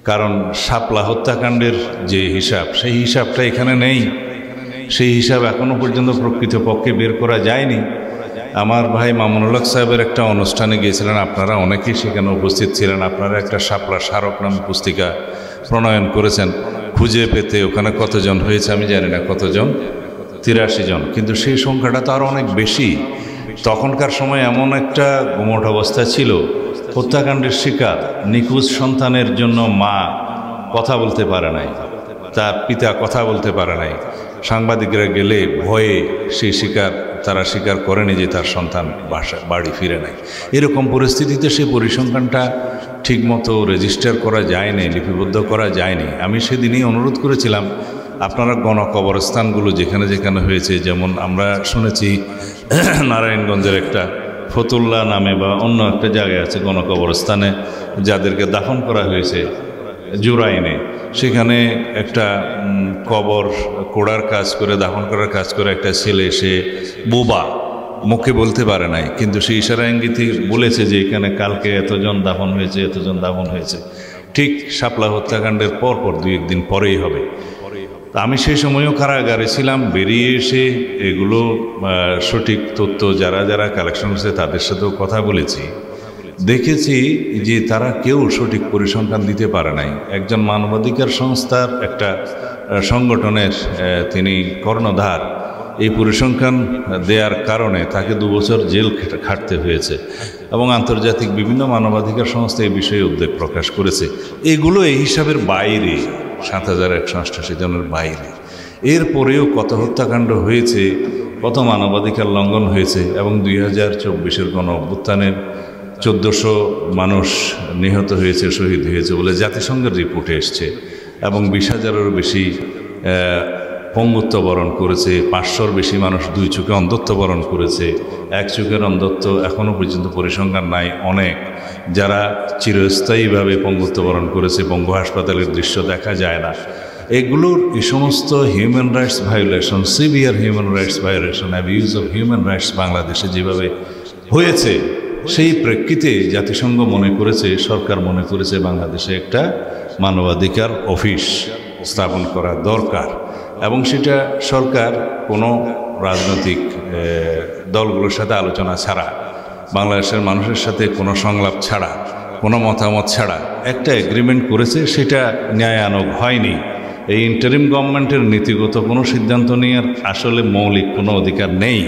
কারণ শাপলা হত্যাকাণ্ডের যে হিসাব, সেই হিসাবটা এখানে নেই। সেই হিসাব এখনো পর্যন্ত প্রকৃতপক্ষে বের করা যায়নি। আমার ভাই মামুনুল হক সাহেবের একটা অনুষ্ঠানে গিয়েছিলেন, আপনারা অনেকেই সেখানে উপস্থিত ছিলেন। আপনারা একটা শাপলা স্মারক নামে পুস্তিকা প্রণয়ন করেছেন। খুঁজে পেতে ওখানে কতজন হয়েছে আমি জানি না, কতজন, 83 জন, কিন্তু সেই সংখ্যাটা তো আরও অনেক বেশি। তখনকার সময় এমন একটা গুমোট অবস্থা ছিল, হত্যাকাণ্ডের শিকার নিখোঁজ সন্তানের জন্য মা কথা বলতে পারে নাই, তার পিতা কথা বলতে পারে নাই। সাংবাদিকরা গেলে ভয়ে সেই তারা স্বীকার করেনি যে তার সন্তান বাড়ি ফিরে নাই। এরকম পরিস্থিতিতে সেই পরিসংখ্যানটা ঠিকমতো রেজিস্টার করা যায়নি, লিপিবদ্ধ করা যায়নি। আমি সেদিনই অনুরোধ করেছিলাম, আপনারা গণকবরস্থানগুলো যেখানে যেখানে হয়েছে, যেমন আমরা শুনেছি নারায়ণগঞ্জের একটা ফতুল্লা নামে বা অন্য একটা জায়গায় আছে গণকবরস্থানে যাদেরকে দাফন করা হয়েছে জুরাইনে, সেখানে একটা কবর কোড়ার কাজ করে, দাফন করার কাজ করে একটা ছেলে, সে বোবা, মুখে বলতে পারে নাই, কিন্তু সে ইশারা ইঙ্গিতে বলেছে যে এখানে কালকে এতজন দাফন হয়েছে, এতজন দাফন হয়েছে। ঠিক শাপলা হত্যাকাণ্ডের পরপর 2-1 দিন পরেই হবে। আমি সেই সময়ও কারাগারে ছিলাম। বেরিয়ে এসে এগুলো সঠিক তথ্য যারা যারা কালেকশন করেছে তাদের সাথেও কথা বলেছি, দেখেছি যে তারা কেউ সঠিক পরিসংখ্যান দিতে পারে নাই। একজন মানবাধিকার সংস্থার একটা সংগঠনের তিনি কর্ণধার, এই পরিসংখ্যান দেওয়ার কারণে তাকে 2 বছর জেল খাটতে হয়েছে এবং আন্তর্জাতিক বিভিন্ন মানবাধিকার সংস্থা এই বিষয়ে উদ্বেগ প্রকাশ করেছে। এগুলো এই হিসাবের বাইরে, 7188 জনের বাইরে। এরপরেও কত হত্যাকাণ্ড হয়েছে, কত মানবাধিকার লঙ্ঘন হয়েছে এবং 2024-এর গণ-অভ্যুত্থানের 1400 মানুষ নিহত হয়েছে, শহীদ হয়েছে বলে জাতিসংঘের রিপোর্টে এসছে এবং 20,000-এরও বেশি পঙ্গুত্ব বরণ করেছে, 500-র বেশি মানুষ 2 চোখে অন্ধত্ব বরণ করেছে। 1 চোখের অন্ধত্ব এখনও পর্যন্ত পরিসংখ্যান নাই। অনেক যারা চিরস্থায়ীভাবে পঙ্গুত্ব বরণ করেছে, পঙ্গু হাসপাতালের দৃশ্য দেখা যায় না। এগুলোর এই সমস্ত human rights violation, severe human rights violation, abuse of human rights বাংলাদেশে যেভাবে হয়েছে, সেই প্রেক্ষিতে জাতিসংঘ মনে করেছে, সরকার মনে করেছে বাংলাদেশে একটা মানবাধিকার অফিস স্থাপন করা দরকার এবং সেটা সরকার কোনো রাজনৈতিক দলগুলোর সাথে আলোচনা ছাড়া, বাংলাদেশের মানুষের সাথে কোনো সংলাপ ছাড়া, কোনো মতামত ছাড়া একটা এগ্রিমেন্ট করেছে। সেটা ন্যায়ানুগ হয়নি। এই ইন্টারিম গভর্নমেন্টের নীতিগত কোনো সিদ্ধান্ত নেওয়ার আসলে মৌলিক কোনো অধিকার নেই।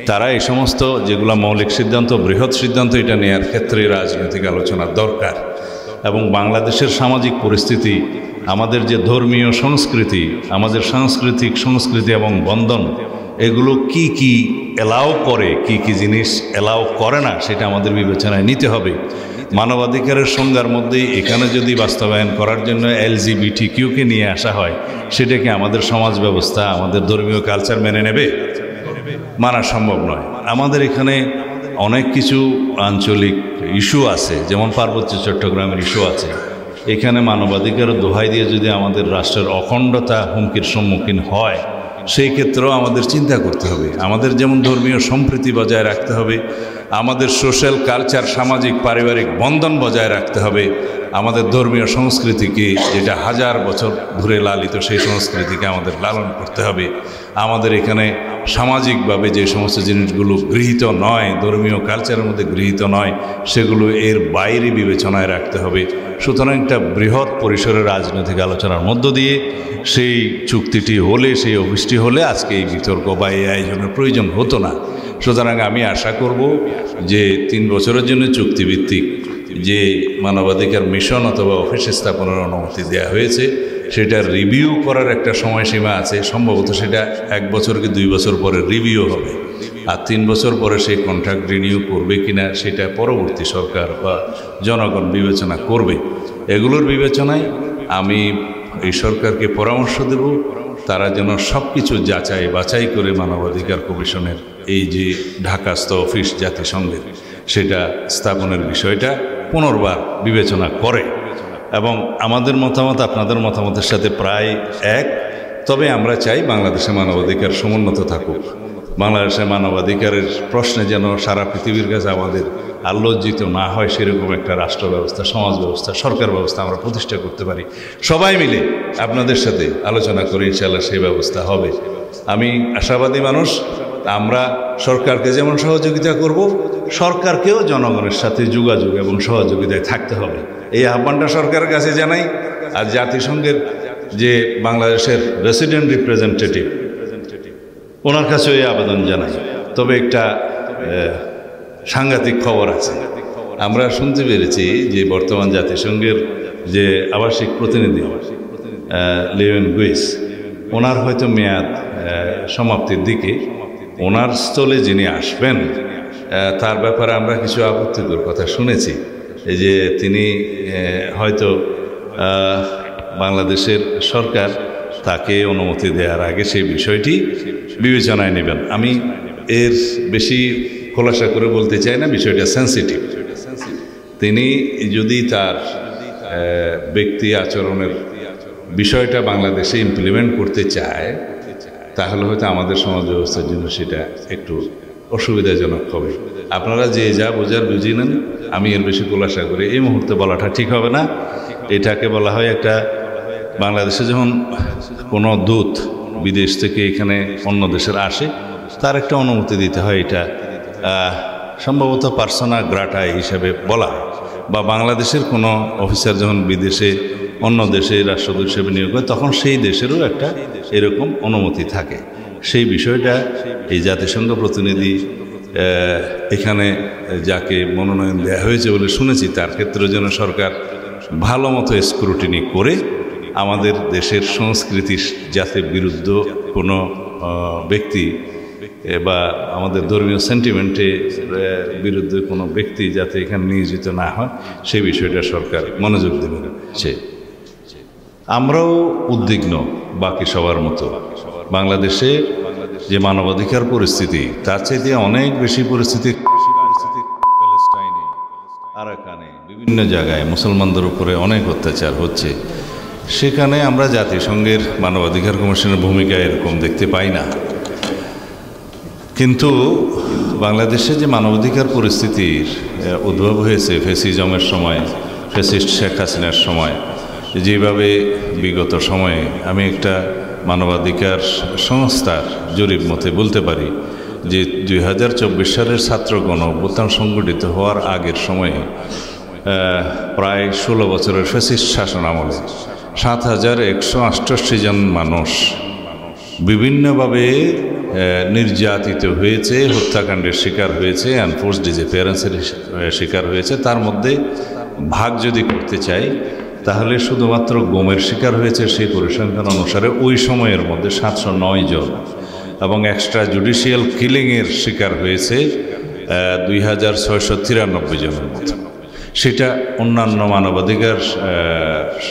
তারা এই সমস্ত যেগুলো মৌলিক সিদ্ধান্ত, বৃহৎ সিদ্ধান্ত, এটা নেওয়ার ক্ষেত্রে রাজনৈতিক আলোচনা দরকার। এবং বাংলাদেশের সামাজিক পরিস্থিতি, আমাদের যে ধর্মীয় সংস্কৃতি, আমাদের সাংস্কৃতিক সংস্কৃতি এবং বন্ধন, এগুলো কি কি এলাও করে, কি কি জিনিস এলাও করে না, সেটা আমাদের বিবেচনায় নিতে হবে। মানবাধিকারের সংজ্ঞার মধ্যে এখানে যদি বাস্তবায়ন করার জন্য LGBTQ-কে নিয়ে আসা হয়, সেটা কি আমাদের সমাজ ব্যবস্থা, আমাদের ধর্মীয় কালচার মেনে নেবে? মানা সম্ভব নয়। আমাদের এখানে অনেক কিছু আঞ্চলিক ইস্যু আছে, যেমন পার্বত্য চট্টগ্রামের ইস্যু আছে। এখানে মানবাধিকারের দোহাই দিয়ে যদি আমাদের রাষ্ট্রের অখণ্ডতা হুমকির সম্মুখীন হয়, সেই ক্ষেত্রেও আমাদের চিন্তা করতে হবে। আমাদের যেমন ধর্মীয় সম্প্রীতি বজায় রাখতে হবে, আমাদের সোশ্যাল কালচার, সামাজিক পারিবারিক বন্ধন বজায় রাখতে হবে, আমাদের ধর্মীয় সংস্কৃতিকে, যেটা 1000 বছর ধরে লালিত, সেই সংস্কৃতিকে আমাদের লালন করতে হবে। আমাদের এখানে সামাজিকভাবে যে সমস্ত জিনিসগুলো গৃহীত নয়, ধর্মীয় কালচারের মধ্যে গৃহীত নয়, সেগুলো এর বাইরে বিবেচনায় রাখতে হবে। সুতরাং একটা বৃহৎ পরিসরের রাজনৈতিক আলোচনার মধ্য দিয়ে সেই চুক্তিটি হলে, সেই অফিসটি হলে আজকে এই বিতর্ক বা এই আয়োজনের প্রয়োজন হতো না। সুতরাং আমি আশা করব যে 3 বছরের জন্য চুক্তিভিত্তিক যে মানবাধিকার মিশন অথবা অফিস স্থাপনের অনুমতি দেওয়া হয়েছে, সেটা রিভিউ করার একটা সময়সীমা আছে। সম্ভবত সেটা 1 বছর কি 2 বছর পরে রিভিউ হবে, আর 3 বছর পরে সেই কন্ট্রাক্ট রিনিউ করবে কিনা সেটা পরবর্তী সরকার বা জনগণ বিবেচনা করবে। এগুলোর বিবেচনায় আমি এই সরকারকে পরামর্শ দেব, তারা যেন সব কিছু যাচাই বাছাই করে মানবাধিকার কমিশনের এই যে ঢাকাস্থ অফিস জাতিসংঘের, সেটা স্থাপনের বিষয়টা পুনর্বার বিবেচনা করে। এবং আমাদের মতামত আপনাদের মতামতের সাথে প্রায় এক। তবে আমরা চাই বাংলাদেশে মানবাধিকার সমুন্নত থাকুক। বাংলাদেশে মানবাধিকারের প্রশ্নে যেন সারা পৃথিবীর কাছে আমাদের আর লজ্জিত না হয় সেরকম একটা রাষ্ট্র ব্যবস্থা, সমাজ ব্যবস্থা, সরকার ব্যবস্থা আমরা প্রতিষ্ঠা করতে পারি। সবাই মিলে আপনাদের সাথে আলোচনা করে ইনশাআল্লাহ সেই ব্যবস্থা হবে। আমি আশাবাদী মানুষ। আমরা সরকারকে যেমন সহযোগিতা করব, সরকারকেও জনগণের সাথে যোগাযোগ এবং সহযোগিতায় থাকতে হবে। এই আহ্বানটা সরকারের কাছে জানাই। আর জাতিসংঘের যে বাংলাদেশের রেসিডেন্ট রিপ্রেজেন্টেটিভ, ওনার কাছেও এই আবেদন জানাই। তবে একটা সাংঘাতিক খবর আছে। আমরা শুনতে পেরেছি যে বর্তমান জাতিসংঘের যে আবাসিক প্রতিনিধি লিওয়েন গুইস, ওনার হয়তো মেয়াদ সমাপ্তির দিকে। ওনার স্থলে যিনি আসবেন তার ব্যাপারে আমরা কিছু আপত্তিকর কথা শুনেছি। এই যে তিনি হয়তো বাংলাদেশের সরকার তাকে অনুমতি দেওয়ার আগে সেই বিষয়টি বিবেচনায় নেবেন। আমি এর বেশি খোলাসা করে বলতে চাই না, বিষয়টা সেন্সিটিভ। তিনি যদি তার ব্যক্তি আচরণের বিষয়টা বাংলাদেশে ইমপ্লিমেন্ট করতে চায়, তাহলে হয়তো আমাদের সমাজ ব্যবস্থার জন্য সেটা একটু অসুবিধাজনক হবে। আপনারা যে যা বোঝার বুঝিয়ে নেন, আমি এর বেশি খোলাসা করে এই মুহূর্তে বলাটা ঠিক হবে না। এটাকে বলা হয় একটা, বাংলাদেশে যখন কোনো দূত বিদেশ থেকে এখানে অন্য দেশের আসে, তার একটা অনুমতি দিতে হয়। এটা সম্ভবত পার্সোনা গ্রাটা হিসাবে বলা হয়। বা বাংলাদেশের কোনো অফিসার যখন বিদেশে অন্য দেশে রাষ্ট্রদূত হিসেবে নিয়োগ হয়, তখন সেই দেশেরও একটা এরকম অনুমতি থাকে। সেই বিষয়টা এই জাতিসংঘ প্রতিনিধি এখানে যাকে মনোনয়ন দেওয়া হয়েছে বলে শুনেছি, তার ক্ষেত্রে যেন সরকার ভালো মতো স্ক্রুটিনি করে আমাদের দেশের সংস্কৃতি যাতে বিরুদ্ধ কোনো ব্যক্তি বা আমাদের ধর্মীয় সেন্টিমেন্টে বিরুদ্ধে কোনো ব্যক্তি যাতে এখানে নিয়োজিত না হয়, সেই বিষয়টা সরকার মনোযোগ দেবে। আমরাও উদ্বিগ্ন বাকি সবার মতো। বাংলাদেশে যে মানবাধিকার পরিস্থিতি, তার চাইতে অনেক বেশি পরিস্থিতি প্যালেস্টাইনে, আরাকানে, বিভিন্ন জায়গায় মুসলমানদের উপরে অনেক অত্যাচার হচ্ছে। সেখানে আমরা জাতিসংঘের মানবাধিকার কমিশনের ভূমিকা এরকম দেখতে পাই না। কিন্তু বাংলাদেশে যে মানবাধিকার পরিস্থিতির উদ্ভব হয়েছে ফ্যাসিজমের সময়, ফ্যাসিস্ট শেখ হাসিনার সময়, যেভাবে বিগত সময়ে আমি একটা মানবাধিকার সংস্থার জরিপ মতে বলতে পারি যে 2024 সালের ছাত্র গণঅভ্যুত্থান সংগঠিত হওয়ার আগের সময়ে প্রায় 16 বছরের ফ্যাসিস্ট শাসন আমলে 7,188 জন মানুষ বিভিন্নভাবে নির্যাতিত হয়েছে, হত্যাকাণ্ডের শিকার হয়েছে, এনফোর্সড ডিসঅ্যাপিয়ারেন্সের শিকার হয়েছে। তার মধ্যে ভাগ যদি করতে চাই, তাহলে শুধুমাত্র গুমের শিকার হয়েছে সেই পরিসংখ্যান অনুসারে ওই সময়ের মধ্যে 709 জন, এবং এক্সট্রা জুডিশিয়াল কিলিংয়ের শিকার হয়েছে 2,693 জনের মতো। সেটা অন্যান্য মানবাধিকার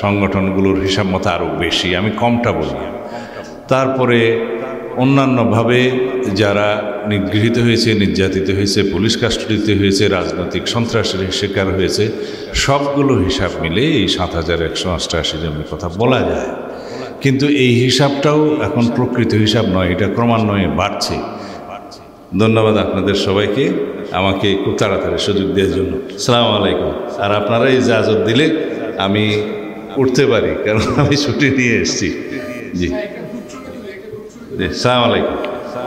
সংগঠনগুলোর হিসাব মতো আরও বেশি, আমি কমটা বলি। তারপরে অন্যান্যভাবে যারা নিগৃহীত হয়েছে, নির্যাতিত হয়েছে, পুলিশ কাস্টডিতে হয়েছে, রাজনৈতিক সন্ত্রাসের শিকার হয়েছে, সবগুলো হিসাব মিলে এই 7,188 জনের কথা বলা যায়। কিন্তু এই হিসাবটাও এখন প্রকৃত হিসাব নয়, এটা ক্রমান্বয়ে বাড়ছে। ধন্যবাদ আপনাদের সবাইকে আমাকে খুব তাড়াতাড়ি সুযোগ দেওয়ার জন্য। আসসালামু আলাইকুম। আর আপনারা ইজাজত দিলে আমি উঠতে পারি, কারণ আমি ছুটি নিয়ে এসেছি। জি, আসসালামু আলাইকুম।